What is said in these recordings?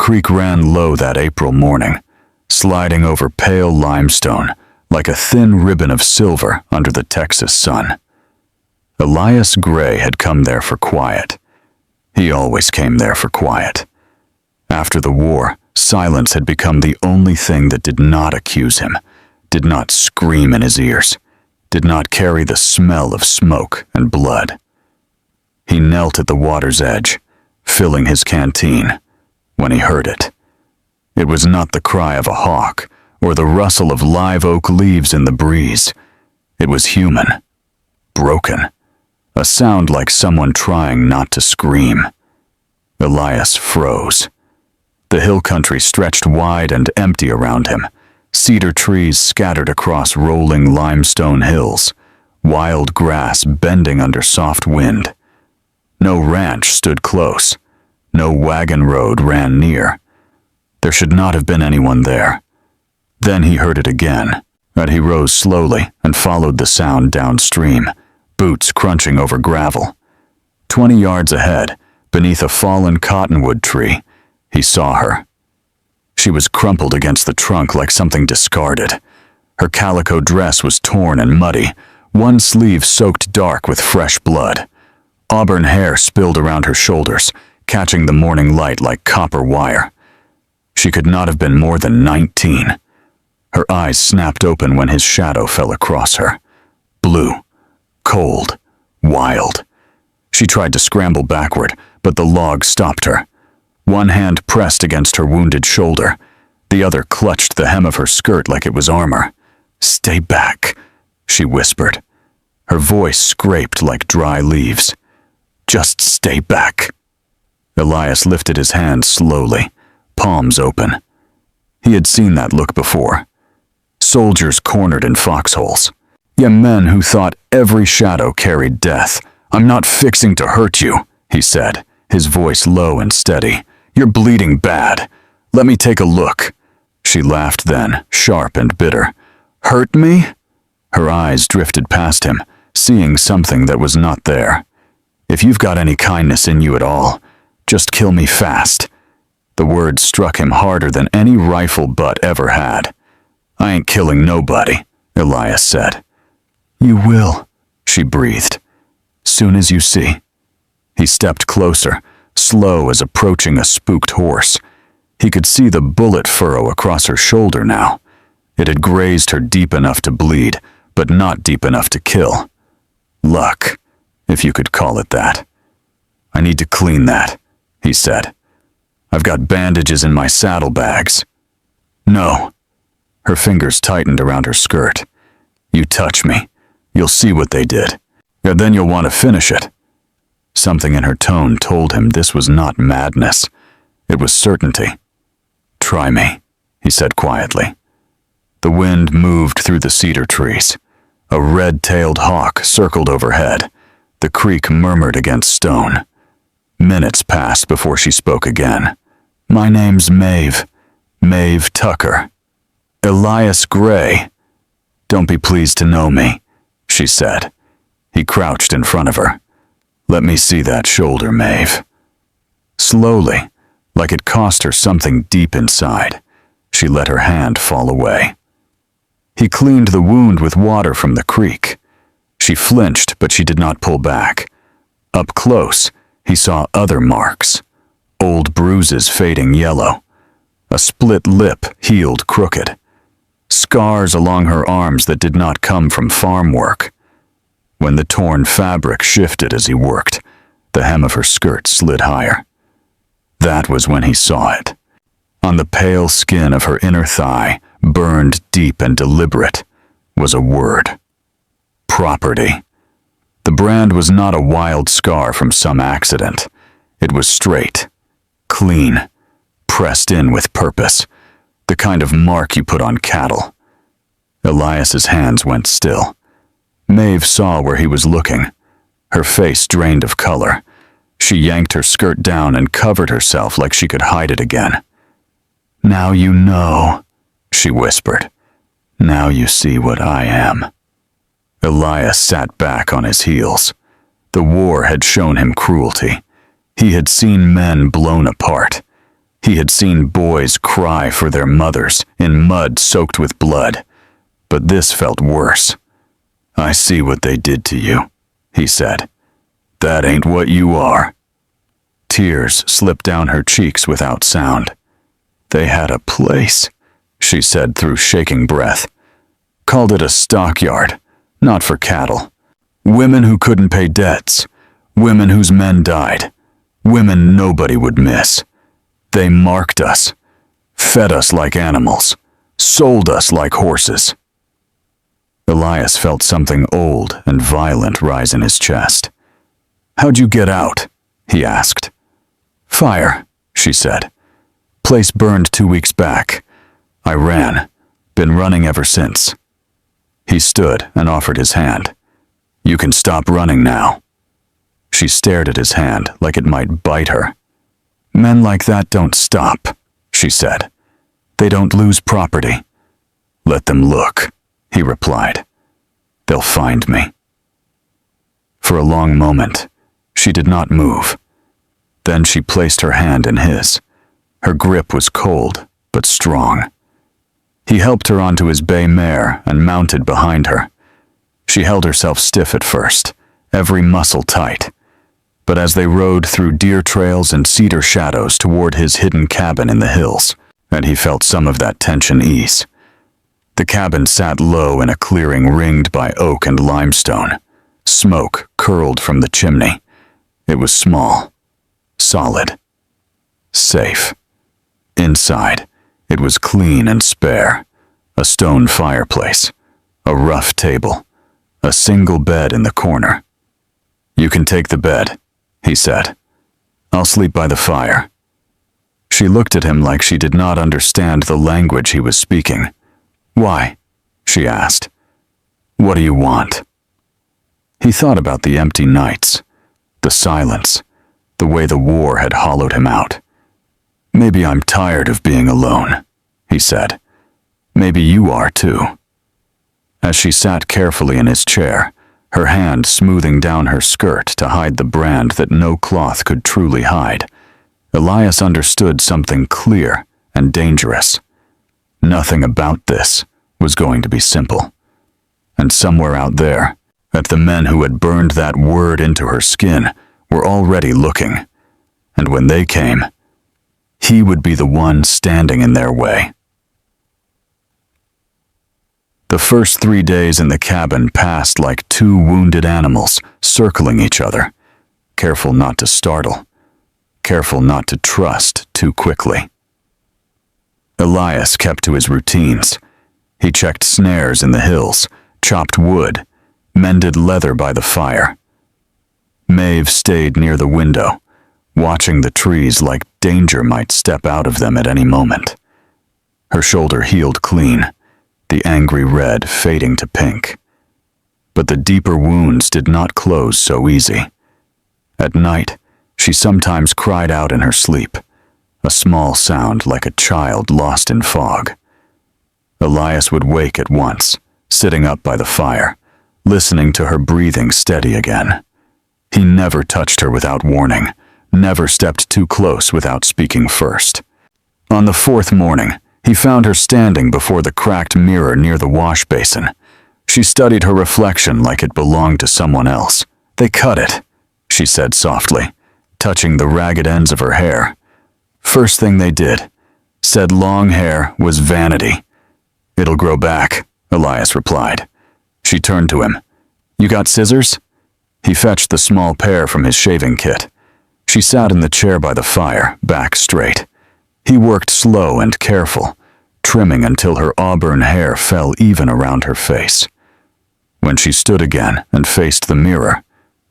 creek ran low that April morning, sliding over pale limestone like a thin ribbon of silver under the Texas sun. Elias Gray had come there for quiet. He always came there for quiet. After the war, silence had become the only thing that did not accuse him, did not scream in his ears, did not carry the smell of smoke and blood. He knelt at the water's edge, filling his canteen, when he heard it. It was not the cry of a hawk or the rustle of live oak leaves in the breeze. It was human, broken, a sound like someone trying not to scream. Elias froze. The hill country stretched wide and empty around him, cedar trees scattered across rolling limestone hills, wild grass bending under soft wind. No ranch stood close. No wagon road ran near. There should not have been anyone there. Then he heard it again, and he rose slowly and followed the sound downstream, boots crunching over gravel. 20 yards ahead, beneath a fallen cottonwood tree, he saw her. She was crumpled against the trunk like something discarded. Her calico dress was torn and muddy, one sleeve soaked dark with fresh blood. Auburn hair spilled around her shoulders, catching the morning light like copper wire. She could not have been more than 19. Her eyes snapped open when his shadow fell across her. Blue, cold, wild. She tried to scramble backward, but the log stopped her. One hand pressed against her wounded shoulder. The other clutched the hem of her skirt like it was armor. "Stay back," she whispered. Her voice scraped like dry leaves. "Just stay back." Elias lifted his hand slowly, palms open. He had seen that look before. Soldiers cornered in foxholes. Yeah, men who thought every shadow carried death. "I'm not fixing to hurt you," he said, his voice low and steady. "You're bleeding bad. Let me take a look." She laughed then, sharp and bitter. "Hurt me?" Her eyes drifted past him, seeing something that was not there. "If you've got any kindness in you at all, just kill me fast." The words struck him harder than any rifle butt ever had. "I ain't killing nobody," Elias said. "You will," she breathed. "Soon as you see." He stepped closer, slow as approaching a spooked horse. He could see the bullet furrow across her shoulder now. It had grazed her deep enough to bleed, but not deep enough to kill. Luck, if you could call it that. "I need to clean that," he said. "I've got bandages in my saddlebags." "No." Her fingers tightened around her skirt. "You touch me. You'll see what they did. And then you'll want to finish it." Something in her tone told him this was not madness. It was certainty. "Try me," he said quietly. The wind moved through the cedar trees. A red-tailed hawk circled overhead. The creek murmured against stone. Minutes passed before she spoke again. "My name's Maeve. Maeve Tucker." "Elias Gray." "Don't be pleased to know me," she said. He crouched in front of her. "Let me see that shoulder, Maeve." Slowly, like it cost her something deep inside, she let her hand fall away. He cleaned the wound with water from the creek. She flinched, but she did not pull back. Up close, he saw other marks. Old bruises fading yellow. A split lip healed crooked. Scars along her arms that did not come from farm work. When the torn fabric shifted as he worked, the hem of her skirt slid higher. That was when he saw it. On the pale skin of her inner thigh, burned deep and deliberate, was a word. Property. The brand was not a wild scar from some accident. It was straight, clean, pressed in with purpose, the kind of mark you put on cattle. Elias's hands went still. Maeve saw where he was looking. Her face drained of color. She yanked her skirt down and covered herself like she could hide it again. "Now you know," she whispered. "Now you see what I am." Elias sat back on his heels. The war had shown him cruelty. He had seen men blown apart. He had seen boys cry for their mothers in mud soaked with blood, but this felt worse. "I see what they did to you," he said. "That ain't what you are." Tears slipped down her cheeks without sound. "They had a place," she said through shaking breath. "Called it a stockyard, not for cattle. Women who couldn't pay debts, women whose men died, women nobody would miss. They marked us, fed us like animals, sold us like horses." Elias felt something old and violent rise in his chest. "How'd you get out?" he asked. "Fire," she said. "Place burned 2 weeks back. I ran. Been running ever since." He stood and offered his hand. "You can stop running now." She stared at his hand like it might bite her. "Men like that don't stop," she said. "They don't lose property." "Let them look," he replied. "They'll find me." For a long moment, she did not move. Then she placed her hand in his. Her grip was cold, but strong. He helped her onto his bay mare and mounted behind her. She held herself stiff at first, every muscle tight. But as they rode through deer trails and cedar shadows toward his hidden cabin in the hills, and he felt some of that tension ease. The cabin sat low in a clearing ringed by oak and limestone. Smoke curled from the chimney. It was small, solid, safe. Inside, it was clean and spare. A stone fireplace, a rough table, a single bed in the corner. "You can take the bed," he said. "I'll sleep by the fire." She looked at him like she did not understand the language he was speaking. "Why?" she asked. "What do you want?" He thought about the empty nights, the silence, the way the war had hollowed him out. "Maybe I'm tired of being alone," he said. "Maybe you are too." As she sat carefully in his chair, her hand smoothing down her skirt to hide the brand that no cloth could truly hide, Elias understood something clear and dangerous. Nothing about this was going to be simple. And somewhere out there, that the men who had burned that word into her skin were already looking. And when they came, he would be the one standing in their way. The first 3 days in the cabin passed like two wounded animals circling each other, careful not to startle, careful not to trust too quickly. Elias kept to his routines. He checked snares in the hills, chopped wood, mended leather by the fire. Maeve stayed near the window, watching the trees like danger might step out of them at any moment. Her shoulder healed clean, the angry red fading to pink. But the deeper wounds did not close so easy. At night, she sometimes cried out in her sleep, a small sound like a child lost in fog. Elias would wake at once, sitting up by the fire, listening to her breathing steady again. He never touched her without warning, never stepped too close without speaking first. On the 4th morning, he found her standing before the cracked mirror near the wash basin. She studied her reflection like it belonged to someone else. "They cut it," she said softly, touching the ragged ends of her hair. "First thing they did. Said long hair was vanity." "It'll grow back," Elias replied. She turned to him. "You got scissors?" He fetched the small pair from his shaving kit. She sat in the chair by the fire, back straight. He worked slow and careful, trimming until her auburn hair fell even around her face. When she stood again and faced the mirror,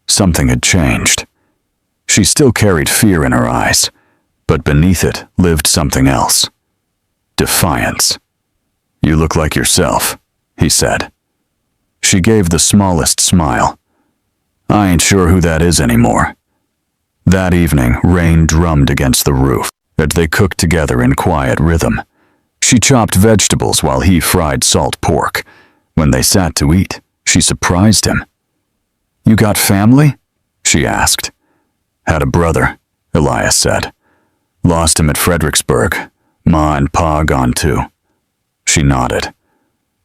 something had changed. She still carried fear in her eyes, but beneath it lived something else. Defiance. "You look like yourself," he said. She gave the smallest smile. "I ain't sure who that is anymore." That evening, rain drummed against the roof as they cooked together in quiet rhythm. She chopped vegetables while he fried salt pork. When they sat to eat, she surprised him. "You got family?" she asked. "Had a brother," Elias said. Lost him at Fredericksburg. Ma and Pa gone too. She nodded.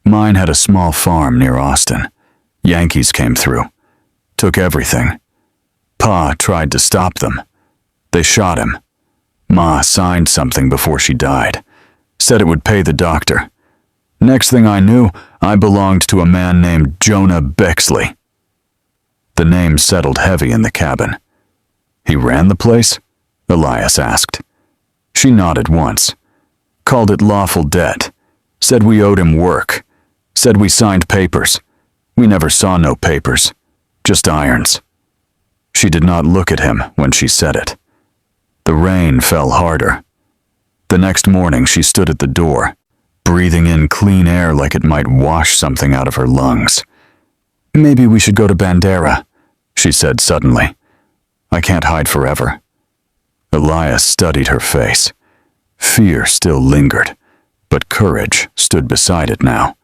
Mine had a small farm near Austin. Yankees came through. Took everything. Pa tried to stop them. They shot him. Ma signed something before she died. Said it would pay the doctor. Next thing I knew, I belonged to a man named Jonah Bexley. The name settled heavy in the cabin. He ran the place? Elias asked. She nodded once. Called it lawful debt. Said we owed him work. Said we signed papers. We never saw no papers. Just irons. She did not look at him when she said it. The rain fell harder. The next morning she stood at the door, breathing in clean air like it might wash something out of her lungs. Maybe we should go to Bandera, she said suddenly. I can't hide forever. Elias studied her face. Fear still lingered, but courage stood beside it now.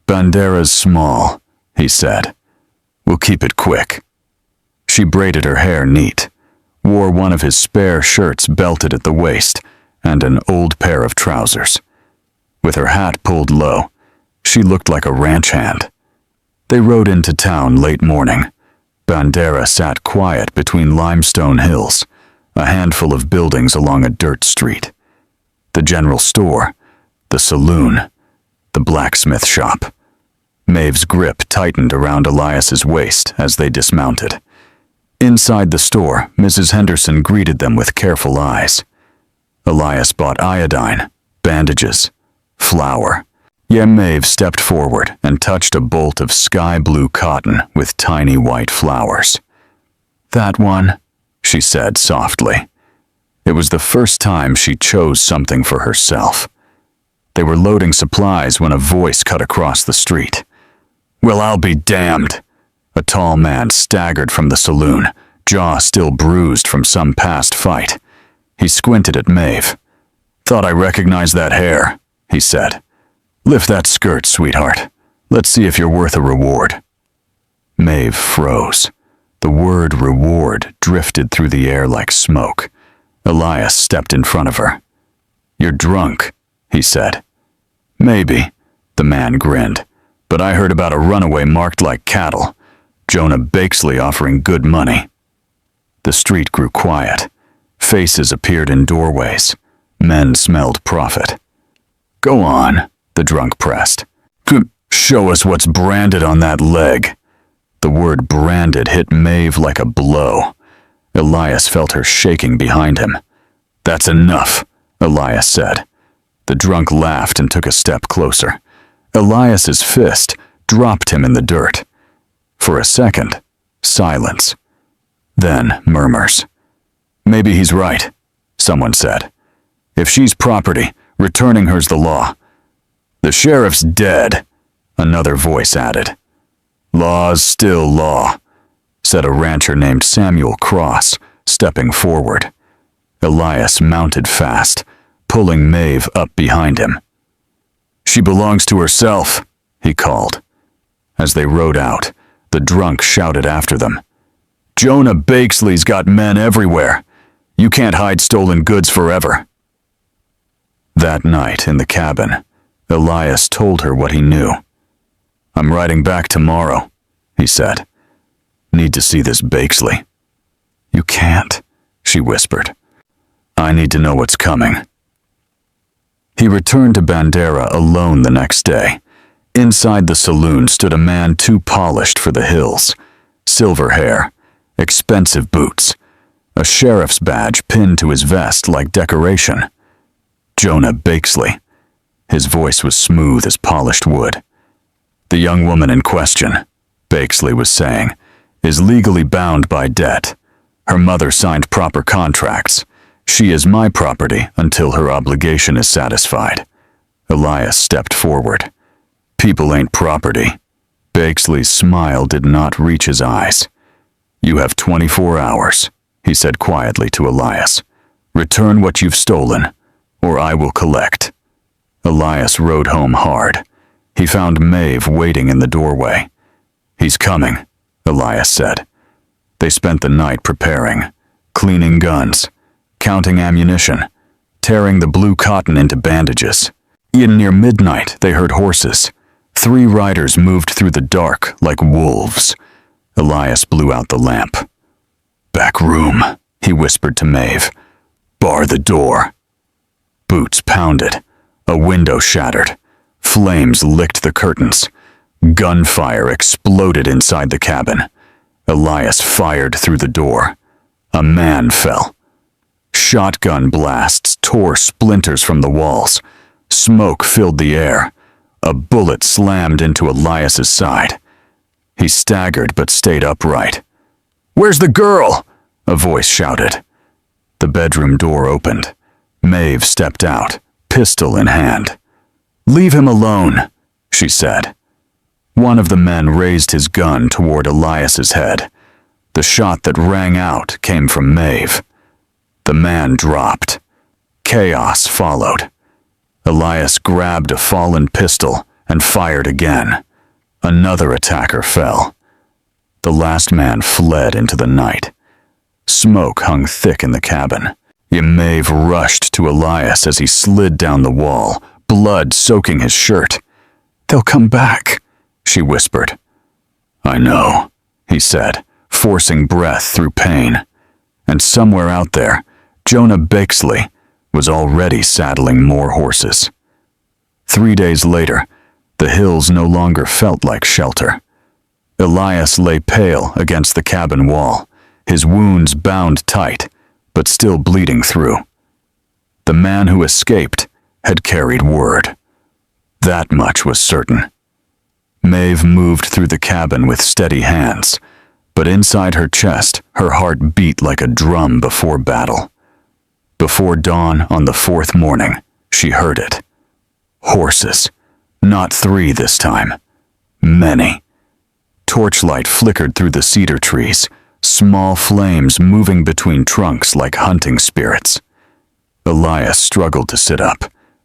Bandera's small, he said. We'll keep it quick. She braided her hair neat, wore one of his spare shirts belted at the waist, and an old pair of trousers. With her hat pulled low, she looked like a ranch hand. They rode into town late morning. Bandera sat quiet between limestone hills, a handful of buildings along a dirt street. The general store, the saloon, the blacksmith shop. Maeve's grip tightened around Elias's waist as they dismounted. Inside the store, Mrs. Henderson greeted them with careful eyes. Elias bought iodine, bandages, flour. Maeve stepped forward and touched a bolt of sky-blue cotton with tiny white flowers. That one, she said softly. It was the first time she chose something for herself. They were loading supplies when a voice cut across the street. Well, I'll be damned. A tall man staggered from the saloon, jaw still bruised from some past fight. He squinted at Maeve. Thought I recognized that hair, he said. Lift that skirt, sweetheart. Let's see if you're worth a reward. Maeve froze. The word reward drifted through the air like smoke. Elias stepped in front of her. You're drunk, he said. Maybe, the man grinned, but I heard about a runaway marked like cattle. Jonah Bexley offering good money. The street grew quiet. Faces appeared in doorways. Men smelled profit. Go on, the drunk pressed. Show us what's branded on that leg. The word branded hit Maeve like a blow. Elias felt her shaking behind him. That's enough, Elias said. The drunk laughed and took a step closer. Elias's fist dropped him in the dirt. For a second, silence. Then murmurs. Maybe he's right, someone said. If she's property, returning her's the law. The sheriff's dead, another voice added. Law's still law, said a rancher named Samuel Cross, stepping forward. Elias mounted fast, pulling Maeve up behind him. She belongs to herself, he called. As they rode out, the drunk shouted after them. Jonah Bexley's got men everywhere. You can't hide stolen goods forever. That night in the cabin, Elias told her what he knew. I'm riding back tomorrow, he said. Need to see this Bexley. You can't, she whispered. I need to know what's coming. He returned to Bandera alone the next day. Inside the saloon stood a man too polished for the hills. Silver hair, expensive boots, a sheriff's badge pinned to his vest like decoration. Jonah Bexley. His voice was smooth as polished wood. The young woman in question, Bexley was saying, is legally bound by debt. Her mother signed proper contracts. She is my property until her obligation is satisfied. Elias stepped forward. People ain't property. Bexley's smile did not reach his eyes. You have 24 hours, he said quietly to Elias. Return what you've stolen, or I will collect. Elias rode home hard. He found Maeve waiting in the doorway. He's coming, Elias said. They spent the night preparing, cleaning guns, counting ammunition, tearing the blue cotton into bandages. Near midnight, they heard horses. 3 riders moved through the dark like wolves. Elias blew out the lamp. "Back room," he whispered to Maeve. "Bar the door." Boots pounded. A window shattered. Flames licked the curtains. Gunfire exploded inside the cabin. Elias fired through the door. A man fell. Shotgun blasts tore splinters from the walls. Smoke filled the air. A bullet slammed into Elias's side. He staggered but stayed upright. "Where's the girl?" a voice shouted. The bedroom door opened. Maeve stepped out, pistol in hand. "Leave him alone," she said. One of the men raised his gun toward Elias's head. The shot that rang out came from Maeve. The man dropped. Chaos followed. Elias grabbed a fallen pistol and fired again. Another attacker fell. The last man fled into the night. Smoke hung thick in the cabin. Maeve rushed to Elias as he slid down the wall, blood soaking his shirt. "They'll come back," she whispered. "I know," he said, forcing breath through pain. And somewhere out there, Jonah Bakesley was already saddling more horses. 3 days later, the hills no longer felt like shelter. Elias lay pale against the cabin wall, his wounds bound tight, but still bleeding through. The man who escaped had carried word. That much was certain. Maeve moved through the cabin with steady hands, but inside her chest, her heart beat like a drum before battle. Before dawn on the 4th morning, she heard it. Horses. Not 3 this time. Many. Torchlight flickered through the cedar trees, small flames moving between trunks like hunting spirits. Elias struggled to sit up,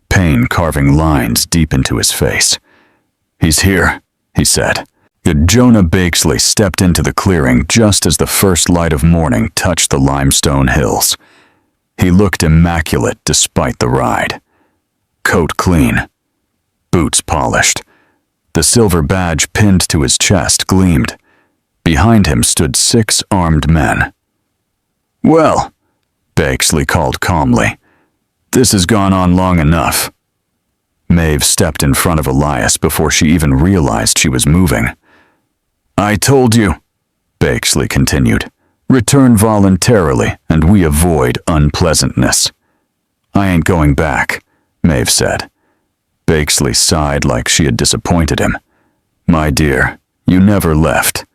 pain carving lines deep into his face. "He's here," he said. Jonah Bakesley stepped into the clearing just as the first light of morning touched the limestone hills. He looked immaculate despite the ride. Coat clean. Boots polished. The silver badge pinned to his chest gleamed. Behind him stood 6 armed men. "Well," Bakesley called calmly, "this has gone on long enough." Maeve stepped in front of Elias before she even realized she was moving. "I told you," Bakesley continued. "Return voluntarily and we avoid unpleasantness." "I ain't going back," Maeve said. Bakesley sighed like she had disappointed him. "My dear, you never left.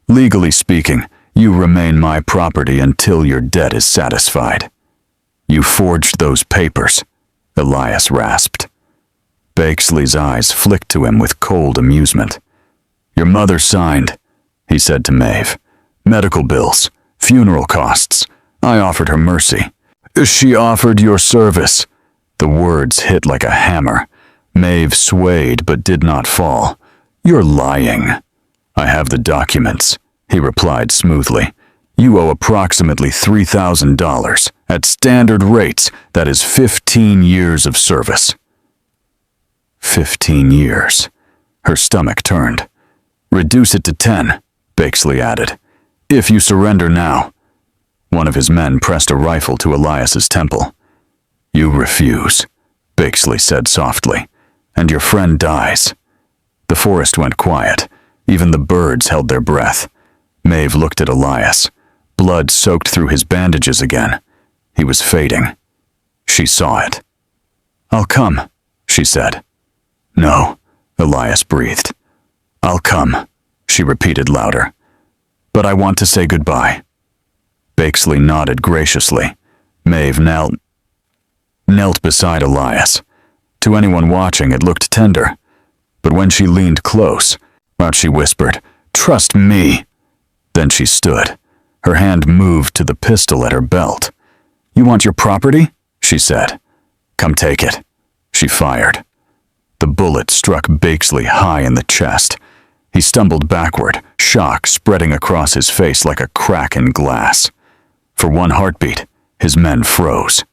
Legally speaking, you remain my property until your debt is satisfied." "You forged those papers," Elias rasped. Bakesley's eyes flicked to him with cold amusement. "Your mother signed," he said to Maeve. "Medical bills, funeral costs. I offered her mercy." "She offered your service." The words hit like a hammer. Maeve swayed but did not fall. "You're lying." "I have the documents," he replied smoothly. "You owe approximately $3,000. At standard rates, that is 15 years of service." 15 years. Her stomach turned. "Reduce it to 10, Bakesley added. "If you surrender now." One of his men pressed a rifle to Elias's temple. "You refuse," Bakesley said softly, "and your friend dies." The forest went quiet. Even the birds held their breath. Maeve looked at Elias. Blood soaked through his bandages again. He was fading. She saw it. "I'll come," she said. "No," Elias breathed. "I'll come," she repeated louder. "But I want to say goodbye." Bakesley nodded graciously. Maeve knelt beside Elias. To anyone watching, it looked tender. But when she leaned close, she whispered, "Trust me." Then she stood. Her hand moved to the pistol at her belt. "You want your property?" she said. "Come take it." She fired. The bullet struck Bakesley high in the chest. He stumbled backward, shock spreading across his face like a crack in glass. For one heartbeat, His men froze.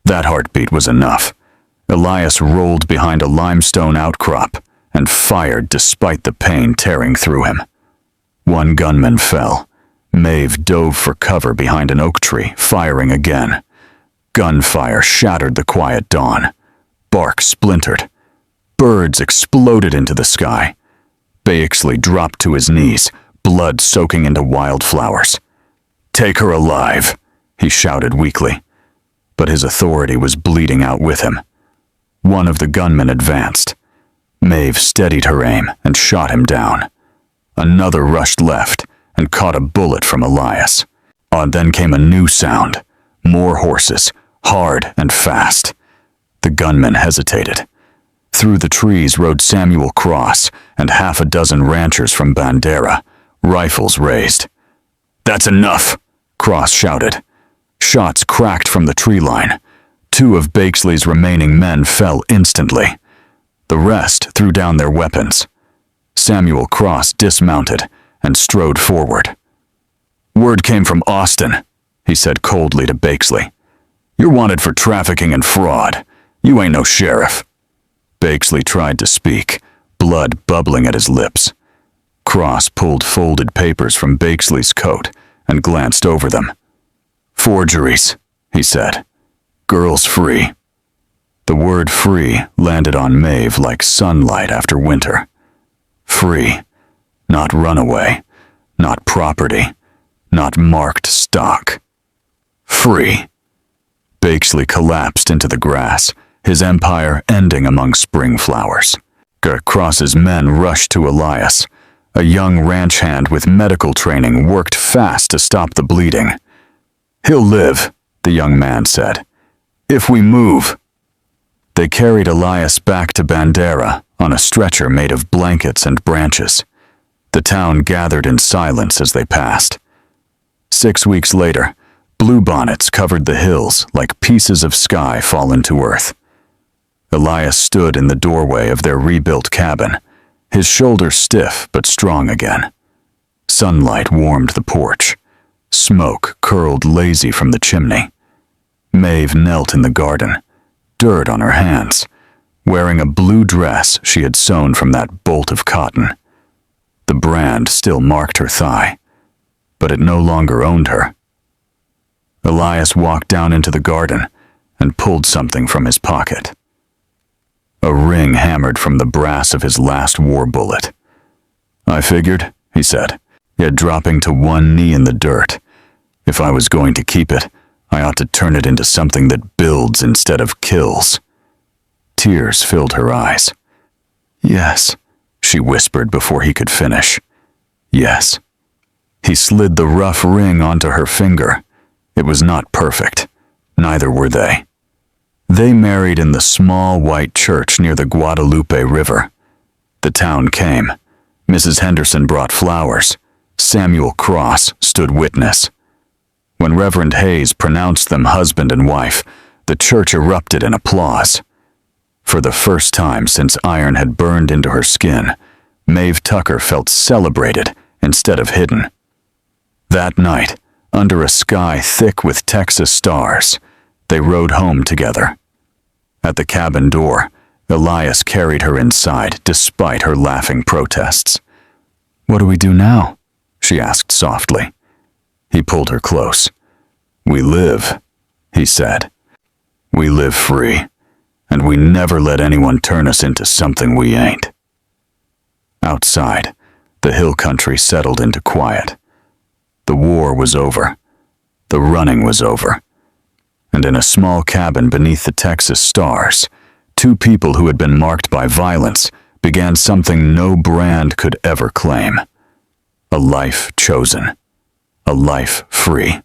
That heartbeat was enough. Elias rolled behind a limestone outcrop and fired despite the pain tearing through him. One gunman fell. Maeve dove for cover behind an oak tree, firing again. Gunfire shattered the quiet dawn. Bark splintered. Birds exploded into the sky. Baixley dropped to his knees, blood soaking into wildflowers. "Take her alive," he shouted weakly. But his authority was bleeding out with him. One of the gunmen advanced. Maeve steadied her aim and shot him down. Another rushed left and caught a bullet from Elias. Then came a new sound. More horses, hard and fast. The gunman hesitated. Through the trees rode Samuel Cross and half a dozen ranchers from Bandera, rifles raised. "That's enough," Cross shouted. Shots cracked from the tree line. 2 of Baixley's remaining men fell instantly. The rest threw down their weapons. Samuel Cross dismounted and strode forward. "Word came from Austin," he said coldly to Baixley. "You're wanted for trafficking and fraud. You ain't no sheriff." Baixley tried to speak, blood bubbling at his lips. Cross pulled folded papers from Baixley's coat and glanced over them. "Forgeries," he said. "Girls free." The word free landed on Maeve like sunlight after winter. Free. Not runaway. Not property. Not marked stock. Free. Baixley collapsed into the grass, his empire ending among spring flowers. Cross's men rushed to Elias. A young ranch hand with medical training worked fast to stop the bleeding. "He'll live," the young man said. "If we move." They carried Elias back to Bandera on a stretcher made of blankets and branches. The town gathered in silence as they passed. 6 weeks later, bluebonnets covered the hills like pieces of sky fallen to earth. Elias stood in the doorway of their rebuilt cabin, his shoulders stiff but strong again. Sunlight warmed the porch. Smoke curled lazy from the chimney. Maeve knelt in the garden, dirt on her hands, wearing a blue dress she had sewn from that bolt of cotton. The brand still marked her thigh, but it no longer owned her. Elias walked down into the garden and pulled something from his pocket. A ring hammered from the brass of his last war bullet. "I figured," he said, yet dropping to one knee in the dirt. "If I was going to keep it, I ought to turn it into something that builds instead of kills." Tears filled her eyes. "Yes," she whispered before he could finish. "Yes." He slid the rough ring onto her finger. It was not perfect. Neither were they. They married in the small white church near the Guadalupe River. The town came. Mrs. Henderson brought flowers. Samuel Cross stood witness. When Reverend Hayes pronounced them husband and wife, the church erupted in applause. For the first time since iron had burned into her skin, Maeve Tucker felt celebrated instead of hidden. That night, under a sky thick with Texas stars, they rode home together. At the cabin door, Elias carried her inside despite her laughing protests. "What do we do now?" she asked softly. He pulled her close. "We live," he said. "We live free, and we never let anyone turn us into something we ain't." Outside, the hill country settled into quiet. The war was over. The running was over. And in a small cabin beneath the Texas stars, 2 people who had been marked by violence began something no brand could ever claim. A life chosen. A life free.